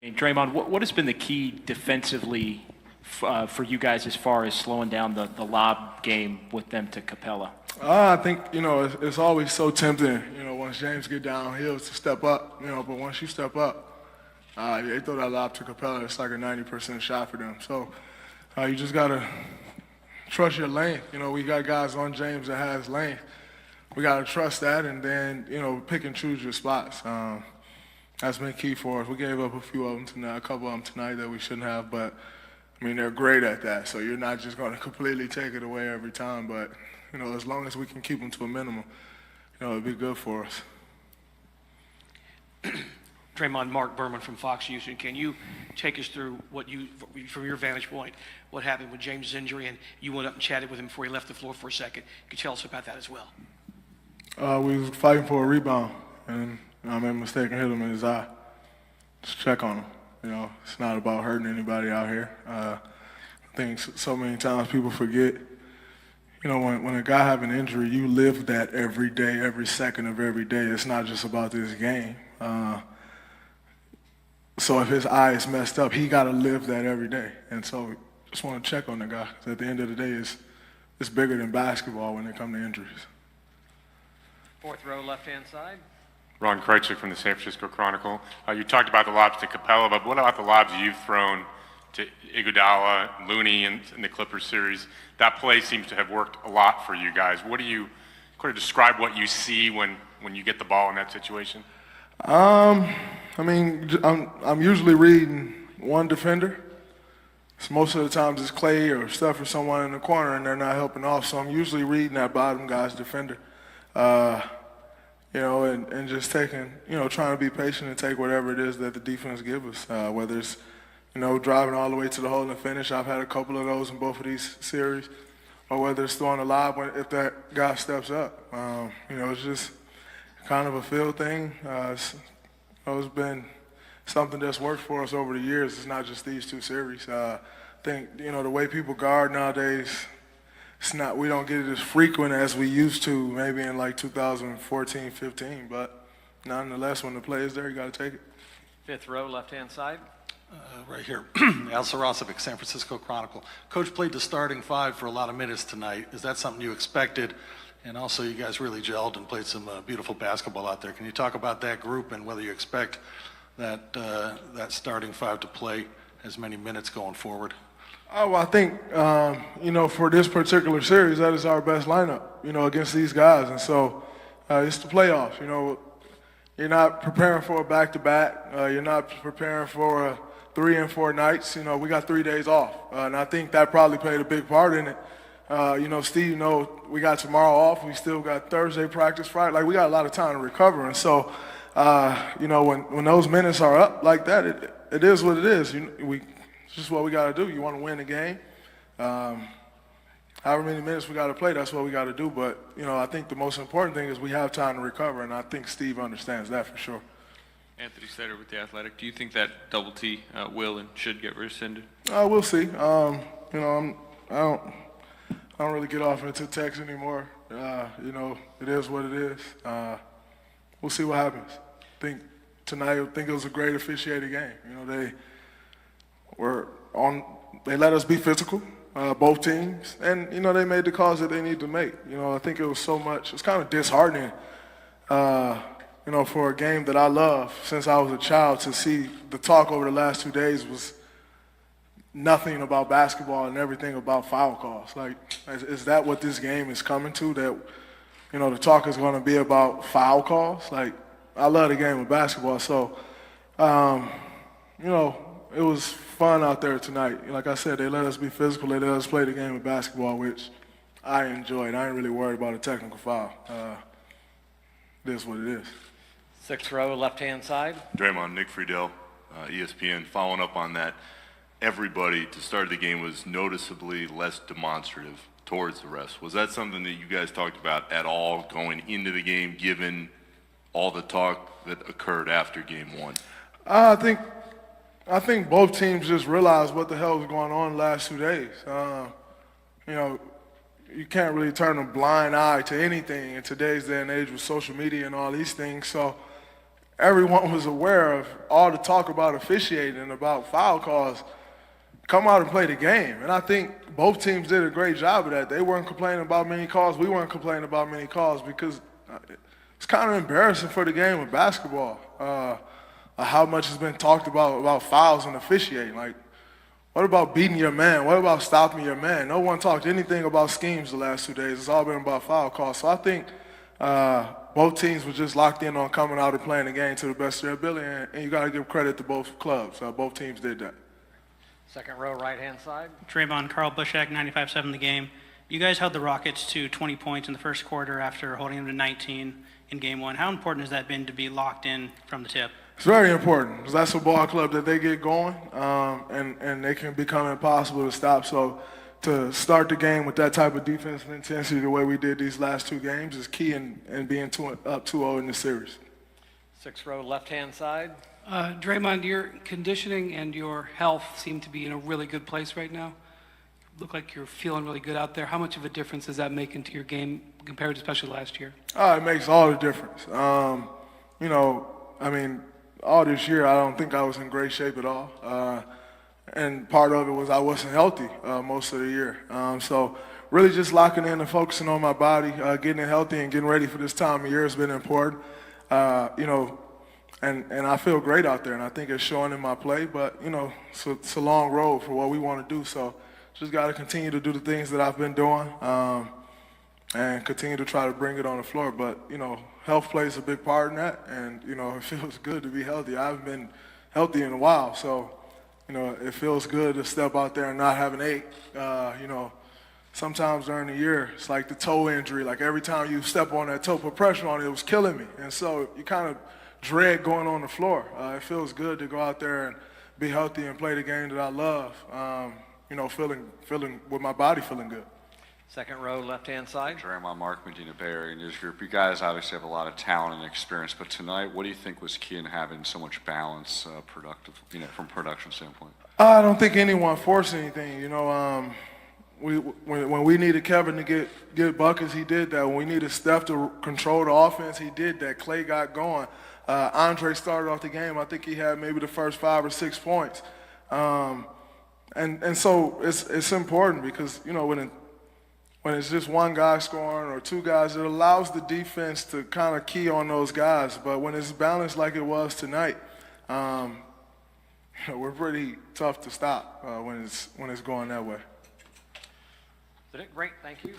Draymond, what has been the key defensively for you guys as far as slowing down the lob game with them to Capella? I think, it's always so tempting, once James get downhill to step up, but once you step up, they throw that lob to Capella, it's like a 90% shot for them. So you just got to trust your lane. We got guys on James that has lane. We got to trust that and then, pick and choose your spots. That's been key for us. We gave up a few of them tonight, a couple of them tonight that we shouldn't have, but, they're great at that. So you're not just going to completely take it away every time, but, as long as we can keep them to a minimum, it'll be good for us. Draymond, Mark Berman from Fox Houston. Can you take us through from your vantage point, what happened with James' injury, and you went up and chatted with him before he left the floor for a second? Could you tell us about that as well? We was fighting for a rebound, and I made a mistake and hit him in his eye. Just check on him. It's not about hurting anybody out here. I think so many times people forget, when a guy have an injury, you live that every day, every second of every day. It's not just about this game. So if his eye is messed up, he got to live that every day. And so just want to check on the guy. 'Cause at the end of the day, it's bigger than basketball when it comes to injuries. Fourth row, left-hand side. Ron Krejcik from the San Francisco Chronicle. You talked about the lobs to Capella, but what about the lobs you've thrown to Iguodala, Looney in the Clippers series? That play seems to have worked a lot for you guys. What do you kind of describe what you see when you get the ball in that situation? I'm usually reading one defender. So most of the times it's Clay or Steph or someone in the corner and they're not helping off. So I'm usually reading that bottom guy's defender. And just taking, trying to be patient and take whatever it is that the defense gives us, whether it's, driving all the way to the hole and finish. I've had a couple of those in both of these series, or whether it's throwing a lob if that guy steps up. It's just kind of a feel thing. It's been something that's worked for us over the years. It's not just these two series. I think, the way people guard nowadays, we don't get it as frequent as we used to maybe in like 2014, 15, but nonetheless, when the play is there, you got to take it. Fifth row, left-hand side. Right here, Al Sarasovic, San Francisco Chronicle. Coach played the starting five for a lot of minutes tonight. Is that something you expected? And also, you guys really gelled and played some beautiful basketball out there. Can you talk about that group and whether you expect that starting five to play as many minutes going forward? Oh, well, I think, for this particular series, that is our best lineup, against these guys. And so it's the playoffs. You're not preparing for a back-to-back. You're not preparing for a 3 and 4 nights. We got 3 days off. And I think that probably played a big part in it. Steve, we got tomorrow off. We still got Thursday practice, Friday. Like, we got a lot of time to recover. And so, when those minutes are up like that, it is what it is. It's just what we got to do. You want to win the game. However many minutes we got to play, that's what we got to do. But, I think the most important thing is we have time to recover, and I think Steve understands that for sure. Anthony Slater with The Athletic. Do you think that double T will and should get rescinded? We'll see. I don't really get off into text anymore. It is what it is. We'll see what happens. I think it was a great officiated game. They let us be physical, both teams, and they made the calls that they need to make. I think it was so much. It's kind of disheartening, for a game that I love since I was a child to see the talk over the last 2 days was nothing about basketball and everything about foul calls. Like, is that what this game is coming to? That the talk is going to be about foul calls? Like, I love the game of basketball, so it was fun out there tonight. Like I said, they let us be physical. They let us play the game of basketball, which I enjoyed. I ain't really worried about a technical foul. It is what it is. Sixth row, left-hand side. Draymond, Nick Friedel, ESPN, following up on that. Everybody, to start the game, was noticeably less demonstrative towards the refs. Was that something that you guys talked about at all going into the game, given all the talk that occurred after game one? I think both teams just realized what the hell was going on the last 2 days. You can't really turn a blind eye to anything in today's day and age with social media and all these things. So everyone was aware of all the talk about officiating and about foul calls. Come out and play the game. And I think both teams did a great job of that. They weren't complaining about many calls. We weren't complaining about many calls because it's kind of embarrassing for the game of basketball, how much has been talked about fouls and officiating. Like, what about beating your man? What about stopping your man? No one talked anything about schemes the last 2 days. It's all been about foul calls. So I think both teams were just locked in on coming out and playing the game to the best of their ability, and you got to give credit to both clubs. Both teams did that. Second row, right-hand side. Draymond, Carl Bushak, 95-7 the game. You guys held the Rockets to 20 points in the first quarter after holding them to 19 in game one. How important has that been to be locked in from the tip? It's very important because that's a ball club that they get going, and they can become impossible to stop. So to start the game with that type of defensive intensity the way we did these last two games is key in being up 2-0 in the series. Sixth row, left-hand side. Draymond, your conditioning and your health seem to be in a really good place right now. Look like you're feeling really good out there. How much of a difference does that make into your game compared to especially last year? It makes all the difference. All this year I don't think I was in great shape at all. And part of it was I wasn't healthy most of the year. So really just locking in and focusing on my body, getting it healthy and getting ready for this time of year has been important. And I feel great out there, and I think it's showing in my play. But, it's a long road for what we want to do. So just got to continue to do the things that I've been doing and continue to try to bring it on the floor. But, health plays a big part in that. And, it feels good to be healthy. I haven't been healthy in a while. So, it feels good to step out there and not have an ache. Sometimes during the year, it's like the toe injury. Like every time you step on that toe, put pressure on it, it was killing me. And so you kind of dread going on the floor. It feels good to go out there and be healthy and play the game that I love, feeling with my body feeling good. Second row, left-hand side. Draymond, Mark, Medina Bay Area News Group. You guys obviously have a lot of talent and experience, but tonight, what do you think was key in having so much balance, from production standpoint? I don't think anyone forced anything. When we needed Kevin to get buckets, he did that. When we needed Steph to control the offense, he did that. Klay got going. Andre started off the game. I think he had maybe the first 5 or 6 points. And so it's important because, when it's just one guy scoring or two guys, it allows the defense to kind of key on those guys. But when it's balanced like it was tonight, we're pretty tough to stop when it's going that way. Great, thank you.